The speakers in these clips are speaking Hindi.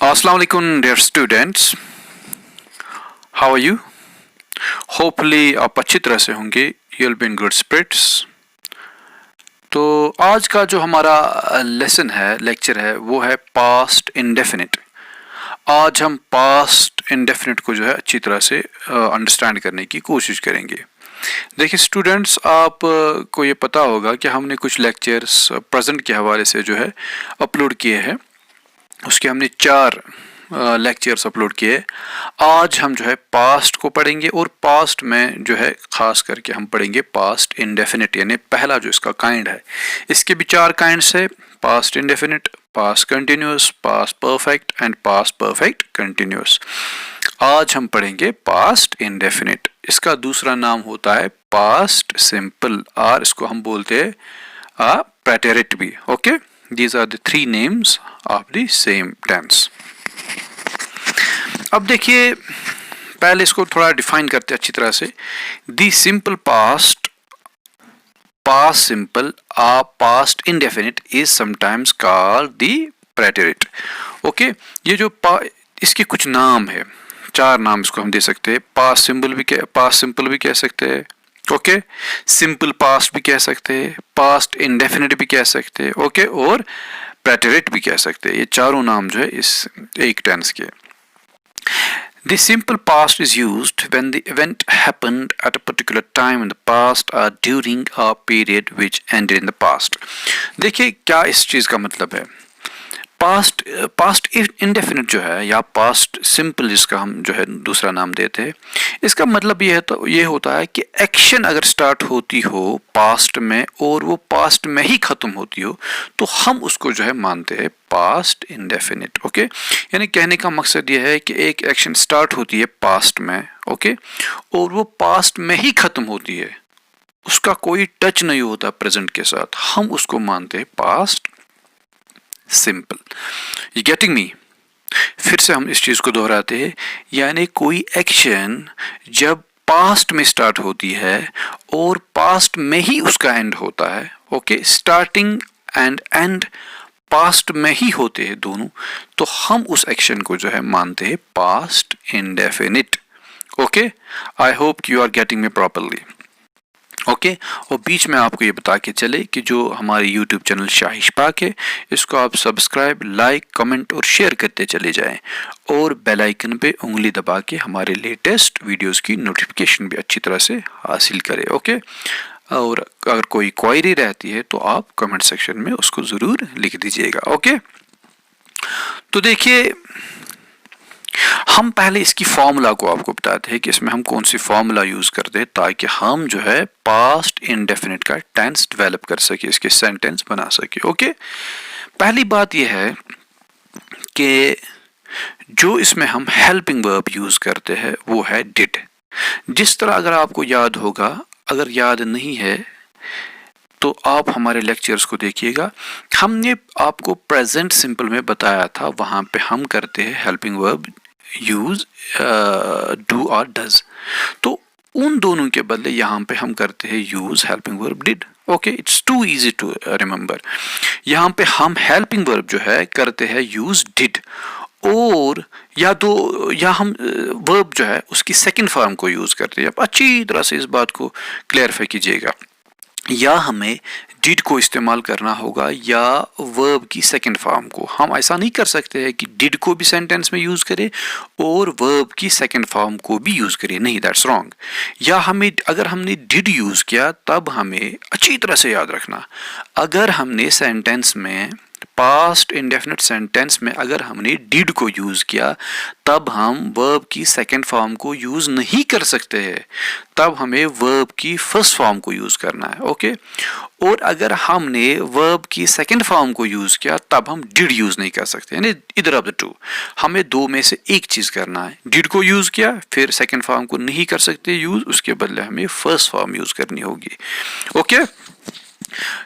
Assalamu alaikum dear students, how are you? Hopefully आप अच्छी तरह से होंगे. You'll be in good spirits. तो आज का जो हमारा लेसन है, लेक्चर है, वो है पास्ट इंडेफिनिट. आज हम पास्ट इंडेफिनिट को जो है अच्छी तरह से अंडरस्टैंड करने की कोशिश करेंगे. देखिए स्टूडेंट्स, आप को ये पता होगा कि हमने कुछ लेक्चर्स प्रेजेंट के हवाले से जो है अपलोड किए हैं. उसके हमने 4 लेक्चर्स अपलोड किए. आज हम जो है पास्ट को पढ़ेंगे और पास्ट में जो है ख़ास करके हम पढ़ेंगे पास्ट इंडेफिनिट, यानी पहला जो इसका काइंड है. इसके भी 4 काइंड्स है: past indefinite, past continuous, past perfect and past perfect continuous. आज हम पढ़ेंगे पास्ट इंडेफिनिट. इसका दूसरा नाम होता है पास्ट सिंपल, और इसको हम बोलते हैं प्रेटेरिट भी. Okay, these are the 3 names of the same tense. अब देखिए, पहले इसको थोड़ा डिफाइन करते हैं अच्छी तरह से. The simple past, past simple or past indefinite is sometimes called the preterite. Okay, ये जो इसके कुछ नाम है, 4 नाम इसको हम दे सकते हैं. पास्ट सिंपल भी कह सकते हैं. ओके, सिंपल पास्ट भी कह सकते हैं, पास्ट इंडेफिनिट भी कह सकते हैं. ओके, और प्रेटेरिट भी कह सकते हैं. ये चारों नाम जो है इस एक टेंस के. The simple past is used when the event happened at a particular time in the past or during a period which ended in the past. देखिए क्या इस चीज़ का मतलब है. पास्ट इंडेफिनिट जो है या पास्ट सिंपल, जिसका हम जो है दूसरा नाम देते हैं, इसका मतलब ये होता है कि एक्शन अगर स्टार्ट होती हो पास्ट में और वो पास्ट में ही ख़त्म होती हो, तो हम उसको जो है मानते हैं पास्ट इंडेफिनिट. ओके, यानी कहने का मकसद ये है कि एक एक्शन स्टार्ट होती है पास्ट में, ओके, और वो पास्ट में ही ख़त्म होती है, उसका कोई टच नहीं होता प्रेजेंट के साथ, हम उसको मानते हैं past simple. You getting me? फिर से हम इस चीज को दोहराते हैं, यानी कोई एक्शन जब पास्ट में स्टार्ट होती है और पास्ट में ही उसका एंड होता है, okay, starting and and past में ही होते हैं दोनों, तो हम उस एक्शन को जो है मानते हैं past indefinite. Okay, I hope you are getting me properly. Okay, और बीच में आपको ये बता के चले कि जो हमारे यूट्यूब चैनल शाहिश पाक है, इसको आप सब्सक्राइब, लाइक, कमेंट और शेयर करते चले जाएं, और बेल आइकन पे उंगली दबा के हमारे लेटेस्ट वीडियोस की नोटिफिकेशन भी अच्छी तरह से हासिल करें. ओके, और अगर कोई क्वेरी रहती है तो आप कमेंट सेक्शन में उसको ज़रूर लिख दीजिएगा. ओके, तो देखिए, हम पहले इसकी फॉर्मूला को आपको बताते हैं कि इसमें हम कौन सी फॉर्मूला यूज करते हैं ताकि हम जो है पास्ट इंडेफिनिट का टेंस डेवलप कर सके, इसके सेंटेंस बना सके. ओके, पहली बात यह है कि जो इसमें हम हेल्पिंग वर्ब यूज करते हैं वो है डिड. जिस तरह, अगर आपको याद होगा, अगर याद नहीं है तो आप हमारे लेक्चर्स को देखिएगा, हमने आपको प्रेजेंट सिंपल में बताया था, वहां पे हम करते हैं हेल्पिंग वर्ब यूज डू और डज. तो उन दोनों के बदले यहाँ पे हम करते हैं use helping verb did. Okay, it's too easy to remember. यहाँ पे हम हेल्पिंग वर्ब जो है करते हैं यूज डिड, और या हम वर्ब जो है उसकी सेकंड फॉर्म को यूज करते हैं. अब अच्छी तरह से इस बात को क्लैरिफाई कीजिएगा, या हमें डिड को इस्तेमाल करना होगा या वर्ब की सेकंड फॉर्म को. हम ऐसा नहीं कर सकते हैं कि डिड को भी सेंटेंस में यूज करें और वर्ब की सेकंड फॉर्म को भी यूज करें. नहीं, दैट्स रॉन्ग. या अगर हमने डिड यूज किया, तब हमें अच्छी तरह से याद रखना, अगर हमने सेंटेंस में पास्ट इंडेफिनिट सेंटेंस में अगर हमने डिड को यूज किया, तब हम वर्ब की सेकंड फॉर्म को यूज नहीं कर सकते हैं, तब हमें वर्ब की फर्स्ट फॉर्म को यूज करना है. ओके, और अगर हमने वर्ब की सेकंड फॉर्म को यूज किया, तब हम डिड यूज नहीं कर सकते. यानी इधर ऑफ द टू, हमें दो में से एक चीज करना है. डिड को यूज किया, फिर सेकंड फॉर्म को नहीं कर सकते यूज, उसके बदले हमें फर्स्ट फॉर्म यूज करनी होगी. ओके,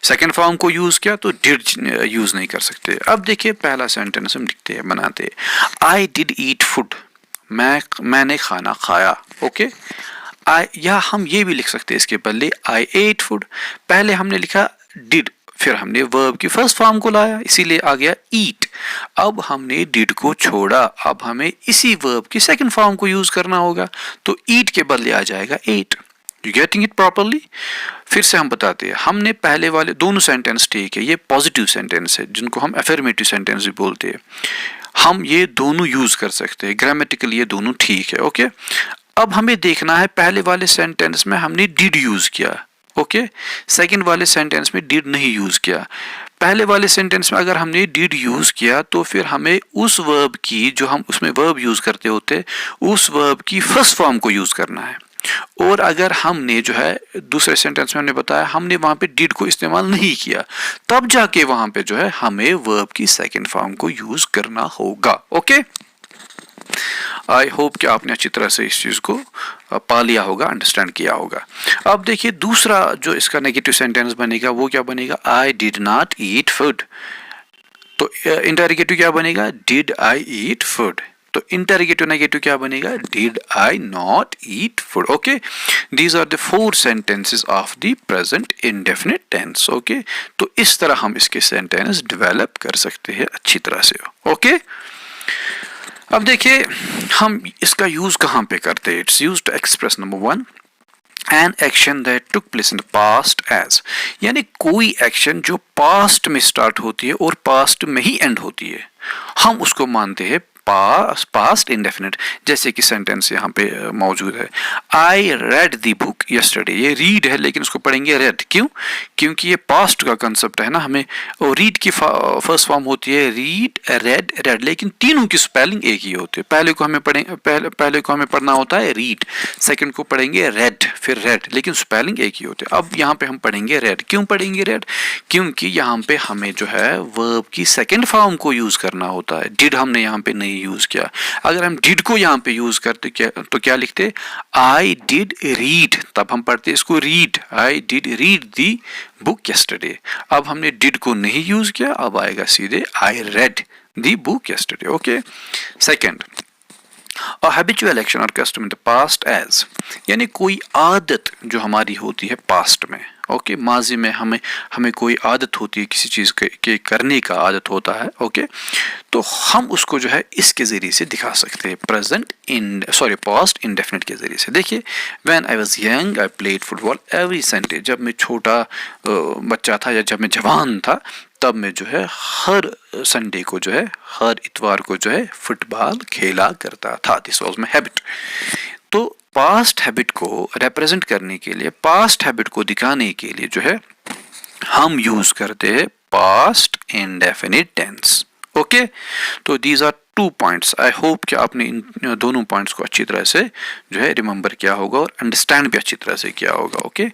सेकेंड फॉर्म को यूज किया तो डिड यूज नहीं कर सकते. अब देखिए, पहला सेंटेंस हम लिखते हैं, बनाते हैं. आई डिड ईट फूड, मैंने खाना खाया. ओके, या हम ये भी लिख सकते हैं इसके बदले आई एट फूड. पहले हमने लिखा डिड, फिर हमने वर्ब की फर्स्ट फॉर्म को लाया, इसीलिए आ गया ईट। अब हमने डिड को छोड़ा, अब हमें इसी वर्ब की सेकंड फॉर्म को यूज करना होगा, तो ईट के बदले आ जाएगा ate. You getting it properly? फिर से हम बताते हैं, हमने पहले वाले दोनों सेंटेंस ठीक है, ये पॉजिटिव सेंटेंस है जिनको हम अफर्मेटिव सेंटेंस भी बोलते हैं, हम ये दोनों यूज कर सकते हैं, ग्रामेटिकली ये दोनों ठीक है। ओके, अब हमें देखना है पहले वाले सेंटेंस में हमने डिड यूज किया, ओके, सेकंड वाले सेंटेंस में डिड नहीं यूज किया। पहले वाले सेंटेंस में अगर हमने डिड यूज किया तो फिर हमें उस वर्ब की, जो हम उसमें वर्ब यूज करते होते, उस वर्ब की फर्स्ट फॉर्म को यूज करना है। और अगर हमने जो है दूसरे सेंटेंस में हमने बताया हमने वहां पे डिड को इस्तेमाल नहीं किया, तब जाके वहां पे जो है हमें वर्ब की सेकंड फॉर्म को यूज करना होगा। ओके, आई होप कि आपने अच्छी तरह से इस चीज को पा लिया होगा, अंडरस्टैंड किया होगा। अब देखिए दूसरा जो इसका नेगेटिव सेंटेंस बनेगा वो क्या बनेगा, I did not eat food. तो इंटरोगेटिव क्या बनेगा, डिड आई ईट फूड। तो इंटरोगेटिव नेगेटिव क्या बनेगा, did I not eat food. Okay, these are the 4 sentences of the present indefinite tense. Okay, तो इस तरह हम इसके सेंटेंस डेवलप कर सकते हैं अच्छी तरह से। ओके, अब देखिए हम इसका यूज कहां पे करते हैं। It's used to express number 1 an action that took place in the past as, यानी कोई एक्शन जो पास्ट में स्टार्ट होती है और पास्ट में ही एंड होती है, हम उसको मानते हैं पास्ट इंडेफिनिट। जैसे कि सेंटेंस यहाँ पे मौजूद है, I read the book yesterday. ये रीड है लेकिन उसको पढ़ेंगे रेड, क्यों? क्योंकि ये पास्ट का कंसेप्ट है ना हमें, और रीड की फर्स्ट फॉर्म होती है रीड, रेड, रेड, लेकिन तीनों की स्पेलिंग एक ही होती है। पहले को हमें पहले को हमें पढ़ना होता है रीड, सेकंड को पढ़ेंगे रेड, फिर रेड, लेकिन स्पेलिंग एक ही होती है। अब यहाँ पे हम पढ़ेंगे रेड, क्यों पढ़ेंगे रेड? क्योंकि यहाँ पे हमें जो है वर्ब की सेकंड फॉर्म को यूज करना होता है, डिड हमने यहाँ पे नहीं यूज किया। अगर हम डिड को यहां पे यूज करते तो क्या लिखते, आई डिड रीड, तब हम पढ़ते इसको read, I did read the book yesterday. अब हमने डिड को नहीं यूज किया, अब आएगा सीधे I read the book yesterday. Okay, second, A habitual action or custom in the past as, यानी कोई आदत जो हमारी होती है पास्ट में। ओके, माजी में हमें कोई आदत होती है, किसी चीज के करने का आदत होता है। ओके, तो हम उसको जो है इसके जरिए से दिखा सकते हैं, पास्ट इंडेफिनिट के जरिए से। देखिए, when I was young I played football every Sunday. जब मैं छोटा बच्चा था या जब मैं जवान था तब मैं जो है हर संडे को जो है, हर इतवार को जो है फुटबॉल खेला करता था। This was my habit. तो पास्ट हैबिट को रिप्रेजेंट करने के लिए, पास्ट हैबिट को दिखाने के लिए जो है हम यूज करते हैं पास्ट इंडेफिनिट टेंस। ओके, तो these are 2 points. I hope कि आपने इन दोनों पॉइंट्स को अच्छी तरह से जो है रिमेंबर किया होगा और अंडरस्टैंड भी अच्छी तरह से किया होगा। ओके,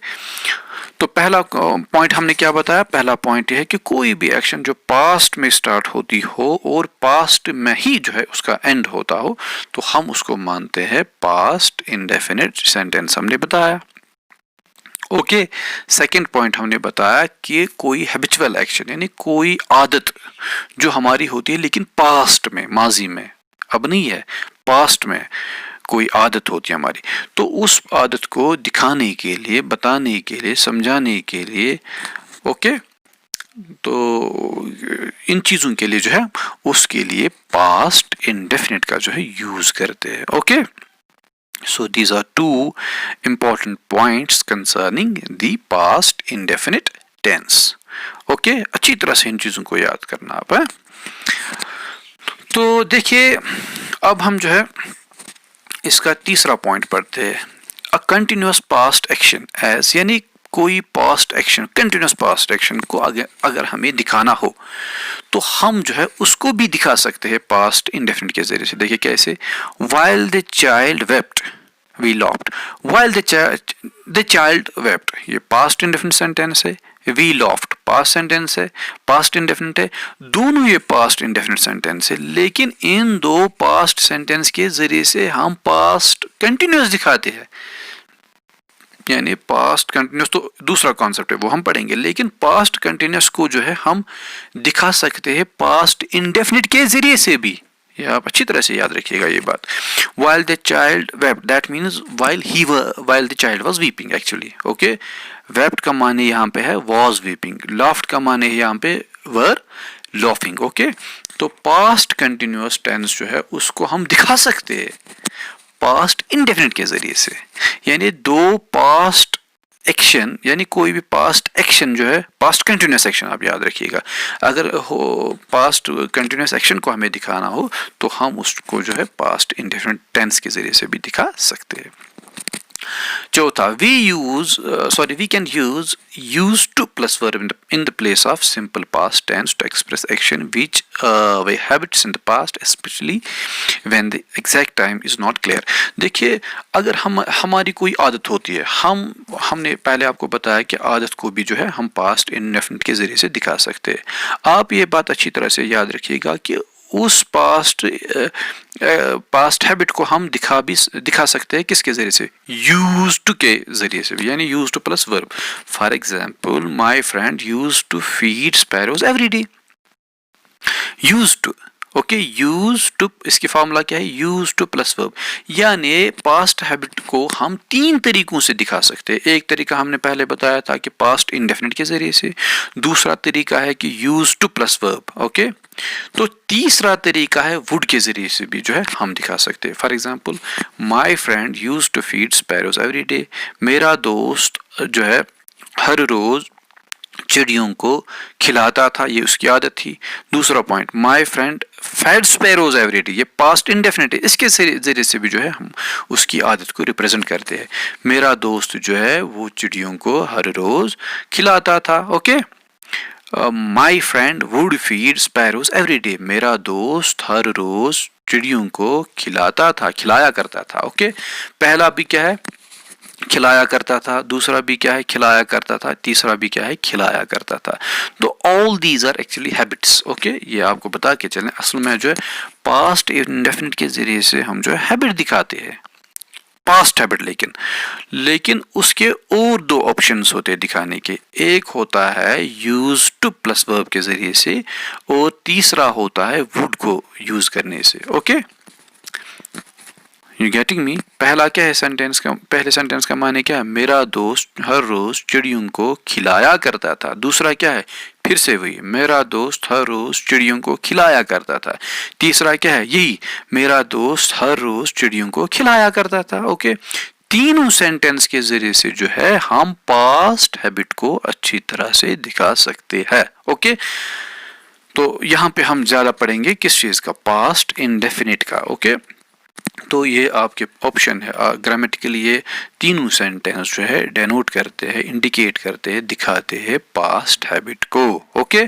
तो पहला पॉइंट हमने क्या बताया, पहला पॉइंट यह है कि कोई भी एक्शन जो पास्ट में स्टार्ट होती हो और पास्ट में ही जो है उसका एंड होता हो, तो हम उसको मानते हैं पास्ट इंडेफिनिट सेंटेंस, हमने बताया। ओके, सेकंड पॉइंट हमने बताया कि कोई हैबिचुअल एक्शन यानी कोई आदत जो हमारी होती है लेकिन पास्ट में, माजी में, अब नहीं है, पास्ट में कोई आदत होती है हमारी, तो उस आदत को दिखाने के लिए, बताने के लिए, समझाने के लिए, ओके, तो इन चीजों के लिए जो है उसके लिए पास्ट इंडेफिनिट का जो है यूज करते हैं। Okay, so these are 2 important points concerning the past indefinite tense. Okay, अच्छी तरह से इन चीजों को याद करना आप है। तो देखिए अब हम जो है इसका तीसरा पॉइंट पढ़ते हैं, a continuous past action as, यानी कोई past action, continuous past action को अगर हमें दिखाना हो तो हम जो है उसको भी दिखा सकते हैं पास्ट इंडेफिनिट के जरिए से। देखिए कैसे, while the child wept we laughed, while the child wept, ये पास्ट इंडेफिनिट सेंटेंस है, we laughed पास्ट सेंटेंस है, पास्ट इंडेफिनिट है, दोनों ये पास्ट इंडेफिनिट सेंटेंस है, लेकिन इन दो पास्ट सेंटेंस के जरिए से हम पास्ट कंटिन्यूअस दिखाते हैं। यानी पास्ट कंटिन्यूअस तो दूसरा कॉन्सेप्ट है, वो हम पढ़ेंगे, लेकिन पास्ट कंटिन्यूअस को जो है हम दिखा सकते हैं पास्ट इंडेफिनिट के जरिए से भी। ये आप अच्छी तरह से याद रखिएगा ये बात। While the child wept, that means while the child was weeping actually. Okay, wept का माने यहाँ पे है वॉज वीपिंग, लाफ्ड का माने यहाँ पे वर लाफिंग। ओके, तो पास्ट कंटिन्यूअस टेंस जो है उसको हम दिखा सकते हैं पास्ट इंडेफिनिट के जरिए से, यानी दो पास्ट एक्शन, यानी कोई भी पास्ट एक्शन जो है, पास्ट कंटिन्यूअस एक्शन आप याद रखिएगा, अगर हो पास्ट कंटिन्यूअस एक्शन को हमें दिखाना हो तो हम उसको जो है पास्ट इंडेफिनिट टेंस के जरिए से भी दिखा सकते हैं। चौथा, we can use used to plus verb in the place of simple past tense to express action which were habits in the past, especially when the exact time is not clear। देखिए, अगर हमारी कोई आदत होती है, हमने पहले आपको बताया कि आदत को भी जो है हम पास्ट इंडेफिनिट के जरिए से दिखा सकते हैं। आप ये बात अच्छी तरह से याद रखिएगा कि उस पास्ट हैबिट को हम दिखा सकते हैं किसके जरिए से, यूज टू के जरिए से, यानी used to plus verb. For example, my friend used to feed sparrows every day. Used to, okay, used to, इसकी फॉर्मूला क्या है, यूज टू प्लस वर्ब। यानी पास्ट हैबिट को हम तीन तरीकों से दिखा सकते हैं। एक तरीका हमने पहले बताया था कि पास्ट इंडेफिनिट के जरिए से, दूसरा तरीका है कि use to plus verb, okay, तो तीसरा तरीका है वुड के जरिए से भी जो है हम दिखा सकते हैं। For example, my friend used to feed sparrows every day. मेरा दोस्त जो है हर रोज चिड़ियों को खिलाता था, ये उसकी आदत थी। दूसरा point, my friend fed sparrows every day, ये पास्ट इंडेफिनिट है, इसके जरिए से भी जो है हम उसकी आदत को रिप्रेजेंट करते हैं। मेरा दोस्त जो है वो चिड़ियों को हर रोज खिलाता था। Okay, my friend would feed sparrows every day, मेरा दोस्त हर रोज चिड़ियों को खिलाया करता था। ओके, पहला भी क्या है, खिलाया करता था, दूसरा भी क्या है, खिलाया करता था, तीसरा भी क्या है, खिलाया करता था। तो all these are actually habits. Okay, ये आपको बता के चलें, असल में जो है पास्ट इंडेफिनिट के जरिए से हम जो है हैबिट दिखाते हैं, पास्ट हैबिट। लेकिन उसके और दो ऑप्शंस होते हैं दिखाने के। एक होता है यूज टू प्लस वर्ब के जरिए से, और तीसरा होता है वुड को यूज करने से। Okay, you getting me? पहला क्या है सेंटेंस का, पहले सेंटेंस का माने क्या है, मेरा दोस्त हर रोज चिड़ियों को खिलाया करता था। दूसरा क्या है, फिर से वही, मेरा दोस्त हर रोज चिड़ियों को खिलाया करता था। तीसरा क्या है, यही, मेरा दोस्त हर रोज चिड़ियों को खिलाया करता था। ओके, तीनों सेंटेंस के जरिए से जो है हम पास्ट हैबिट को अच्छी तरह से दिखा सकते हैं। ओके, तो यहाँ पे हम ज्यादा पढ़ेंगे किस चीज का, पास्ट इंडेफिनिट का। ओके, तो ये आपके ऑप्शन है, ग्रामेटिकली ये तीनों सेंटेंस जो है डेनोट करते हैं, इंडिकेट करते हैं, दिखाते हैं पास्ट हैबिट को। ओके,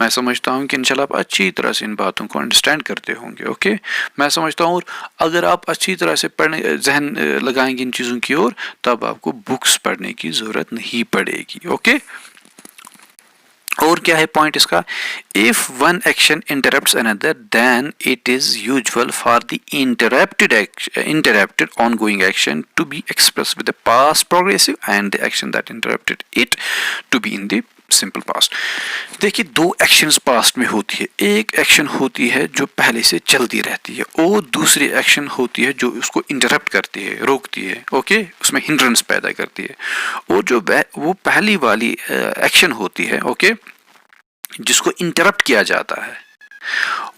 मैं समझता हूँ कि इंशाल्लाह आप अच्छी तरह से इन बातों को अंडरस्टैंड करते होंगे। ओके, मैं समझता हूँ, और अगर आप अच्छी तरह से जहन लगाएंगे इन चीज़ों की ओर, तब आपको बुक्स पढ़ने की ज़रूरत नहीं पड़ेगी। ओके, और क्या है पॉइंट इसका, if one action interrupts another then it is usual for the interrupted ongoing action to be express with the past progressive and the action that interrupted it to be in the simple past. देखिए, दो एक्शंस पास्ट में होती है। एक एक्शन होती है जो पहले से चलती रहती है, और दूसरी एक्शन होती है जो उसको इंटरप्ट करती है, रोकती है। ओके, उसमें हिंड्रेंस पैदा करती है। और जो वो पहली वाली एक्शन होती है, ओके, जिसको इंटरप्ट किया जाता है,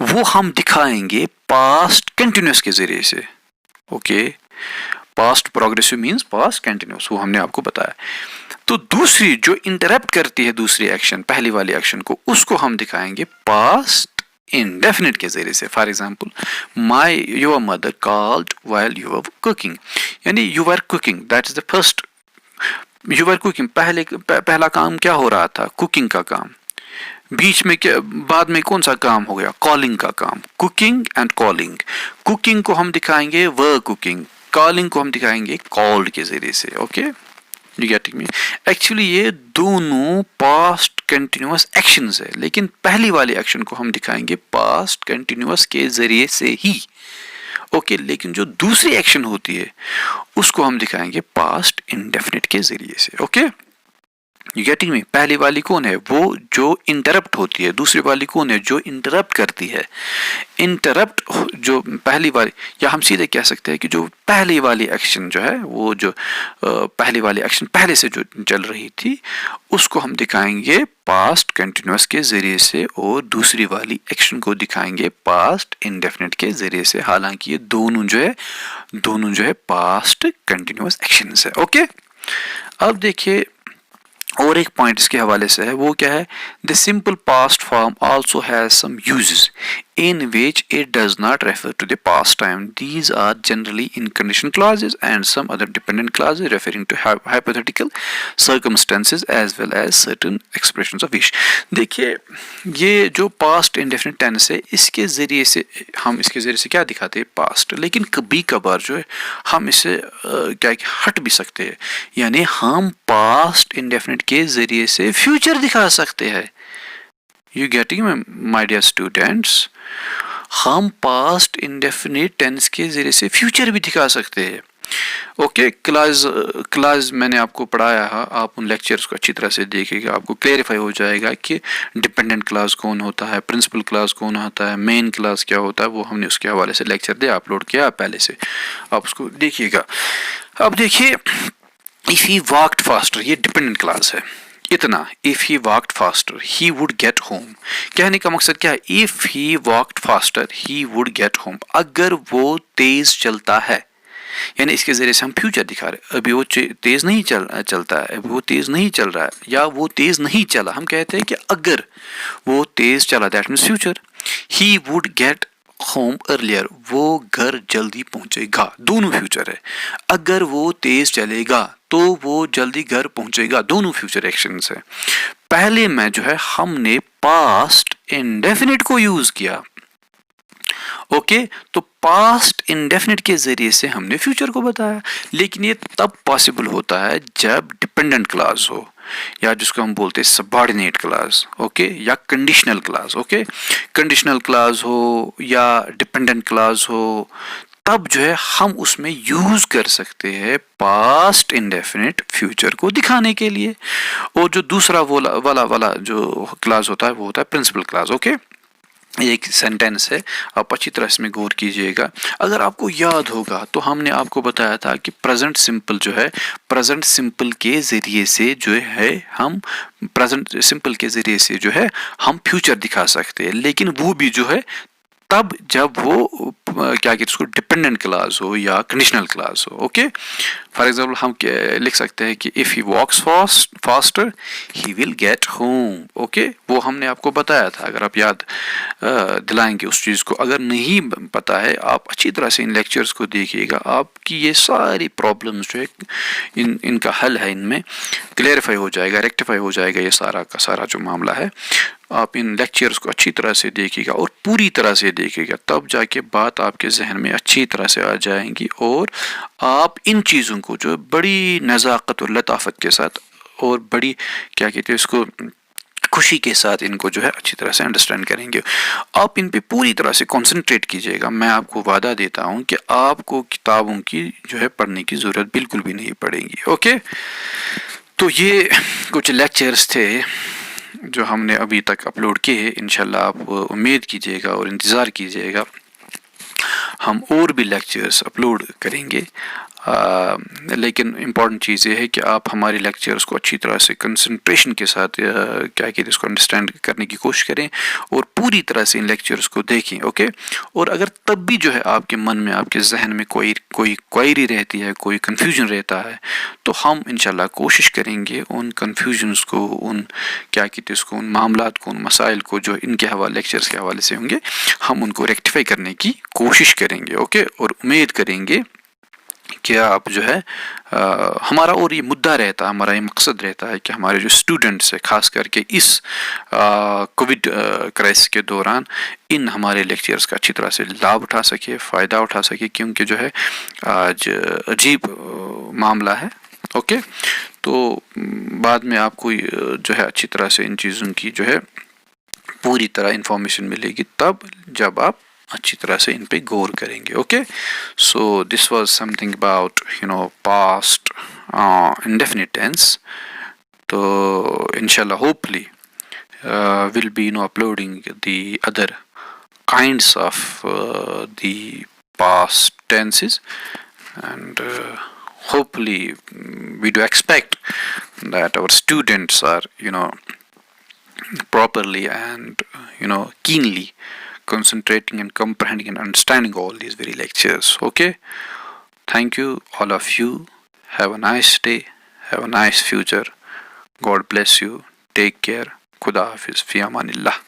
वो हम दिखाएंगे पास्ट कंटिन्यूअस के जरिए से। Okay, past progressive means past continuous, वो हमने आपको बताया। तो दूसरी जो इंटरप्ट करती है दूसरी एक्शन, पहली वाली एक्शन को, उसको हम दिखाएंगे पास्ट इंडेफिनिट के जरिए से। For example, your mother called while you were cooking, यानी you were cooking, that is the first, you were cooking, पहला काम क्या हो रहा था, कुकिंग का काम। बीच में क्या, बाद में कौन सा काम हो गया, कॉलिंग का काम, कुकिंग एंड कॉलिंग। कुकिंग को हम दिखाएंगे वर कुकिंग, कॉलिंग को हम दिखाएंगे कॉल्ड के जरिए से। Okay, you getting me? Actually ये दोनों पास्ट कंटिन्यूअस एक्शंस है, लेकिन पहली वाली एक्शन को हम दिखाएंगे पास्ट कंटिन्यूअस के जरिए से ही। ओके, लेकिन जो दूसरी एक्शन होती है उसको हम दिखाएंगे पास्ट इंडेफिनिट के जरिए से। Okay, you getting me? पहली वाली कौन है, वो जो इंटरप्ट होती है, दूसरी वाली कौन है, जो इंटरप्ट करती है। इंटरप्ट जो पहली वाली, या हम सीधे कह सकते हैं कि जो पहली वाली एक्शन जो है, वो जो पहली वाली एक्शन पहले से जो चल रही थी, उसको हम दिखाएंगे पास्ट कंटिन्यूअस के ज़रिए से, और दूसरी वाली एक्शन को दिखाएंगे पास्ट इंडेफिनिट के ज़रिए से। हालांकि ये दोनों जो है पास्ट कंटिन्यूअस एक्शंस है। ओके, अब देखिए और एक पॉइंट इसके हवाले से है, वो क्या है, the simple past form also has some uses in which it does not refer to the past time. These are generally in conditional clauses and some other dependent clauses referring to hypothetical circumstances as well as certain expressions of wish. देखिए ये जो past indefinite tense है, इसके ज़रिए से क्या दिखाते हैं, past, लेकिन कभी कभार जो है हम इसे क्या हट भी सकते हैं, यानी हम past indefinite के ज़रिए से future दिखा सकते हैं। You getting my dear students? हम पास्ट इंडेफिनिट टेंस के जरिए से फ्यूचर भी दिखा सकते हैं। ओके, क्लास मैंने आपको पढ़ाया है, आप उन लेक्चर्स को अच्छी तरह से देखिएगा, आपको क्लेरिफाई हो जाएगा कि डिपेंडेंट क्लास कौन होता है, प्रिंसिपल क्लास कौन होता है, मेन क्लास क्या होता है, वो हमने उसके हवाले से लेक्चर दिया, अपलोड किया पहले से, आप उसको देखिएगा। अब देखिए, इफ़ ही वॉक्ड फास्टर, ये डिपेंडेंट क्लास है, इतना, if he walked faster he would get home. कहने का मकसद क्या है, if he walked faster he would get home, अगर वो तेज चलता है, यानी इसके जरिए से हम फ्यूचर दिखा रहे। अभी वो तेज नहीं चलता है, अभी वो तेज नहीं चल रहा है, या वो तेज नहीं चला, हम कहते हैं कि अगर वो तेज चला, that means future. He would get home earlier, वो घर जल्दी पहुंचेगा, दोनों फ्यूचर है। अगर वो तेज चलेगा तो वो जल्दी घर पहुंचेगा, दोनों फ्यूचर एक्शंस है। पहले में जो है हमने पास्ट इंडेफिनिट को यूज किया। ओके, तो पास्ट इंडेफिनिट के जरिए से हमने फ्यूचर को बताया, लेकिन ये तब पॉसिबल होता है जब डिपेंडेंट क्लास हो, या जिसको हम बोलते हैं सबऑर्डिनेट क्लास, ओके, या conditional class. Okay, conditional clause हो या डिपेंडेंट क्लास हो, तब जो है हम उसमें यूज कर सकते हैं पास्ट इंडेफिनिट फ्यूचर को दिखाने के लिए। और जो दूसरा वाला जो क्लास होता है, वो होता है प्रिंसिपल क्लास। ओके, एक सेंटेंस है, आप अच्छी तरह इसमें गौर कीजिएगा। अगर आपको याद होगा तो हमने आपको बताया था कि प्रेजेंट सिंपल जो है, प्रेजेंट सिंपल के ज़रिए से जो है हम प्रेजेंट सिंपल के ज़रिए से जो है हम फ्यूचर दिखा सकते हैं, लेकिन वो भी जो है तब जब वो क्या कहते हैं उसको, डिपेंडेंट क्लास हो या कंडीशनल क्लास हो। ओके, फॉर एग्जांपल हम लिख सकते हैं कि if he walks faster he will get home. Okay, वो हमने आपको बताया था, अगर आप याद दिलाएंगे उस चीज़ को। अगर नहीं पता है, आप अच्छी तरह से इन लेक्चर्स को देखिएगा, आपकी ये सारी प्रॉब्लम्स जो है इनका हल है, इनमें क्लियरिफाई हो जाएगा, रेक्टिफाई हो जाएगा ये सारा का सारा जो मामला है। आप इन लेक्चर्स को अच्छी तरह से देखिएगा और पूरी तरह से देखिएगा, तब जाके बात आपके जहन में अच्छी तरह से आ जाएंगी, और आप इन चीज़ों को जो बड़ी नज़ाकत और लताफत के साथ और बड़ी क्या कहते हैं इसको, खुशी के साथ इनको जो है अच्छी तरह से अंडरस्टैंड करेंगे। आप इन पे पूरी तरह से कंसंट्रेट कीजिएगा। मैं आपको वादा देता हूँ कि आपको किताबों की जो है पढ़ने की ज़रूरत बिल्कुल भी नहीं पड़ेगी। ओके, तो ये कुछ लेक्चर्स थे जो हमने अभी तक अपलोड किए हैं। इंशाल्लाह आप उम्मीद कीजिएगा और इंतज़ार कीजिएगा, हम और भी लेक्चर्स अपलोड करेंगे। लेकिन इम्पॉर्टेंट चीज़ ये है कि आप हमारे लेक्चर्स को अच्छी तरह से कंसंट्रेशन के साथ क्या कहते हैं इसको अंडरस्टैंड करने की कोशिश करें और पूरी तरह से इन लेक्चर्स को देखें। ओके, और अगर तब भी जो है आपके मन में, आपके जहन में कोई क्वेरी रहती है, कोई कन्फ्यूजन रहता है, तो हम इंशाल्लाह कोशिश करेंगे उन कन्फ्यूजन्स को, उन क्या कहते हैं उसको, उन मामलात को, उन मसाइल को जो इनके हवाले लेक्चर्स के हवाले से होंगे, हम उनको रेक्टिफाई करने की कोशिश करेंगे। ओके, और उम्मीद करेंगे कि आप जो है हमारा और ये मुद्दा रहता है, हमारा ये मकसद रहता है कि हमारे जो स्टूडेंट्स है, ख़ास करके इस कोविड क्राइसिस के दौरान इन हमारे लेक्चर्स का अच्छी तरह से लाभ उठा सके, फ़ायदा उठा सके, क्योंकि जो है आज अजीब मामला है। ओके, तो बाद में आपको जो है अच्छी तरह से इन चीज़ों की जो है पूरी तरह इंफॉर्मेशन मिलेगी, तब जब आप अच्छी तरह से इन पे गौर करेंगे। Okay, so this was something about past indefinite tense. तो इंशाल्लाह hopefully will be uploading the other kinds of the past tenses, and hopefully we do expect that our students are properly and keenly concentrating and comprehending and understanding all these very lectures. Okay, thank you all of you. Have a nice day, have a nice future. God bless you. Take care. Khuda Hafiz. Fi Amanillah.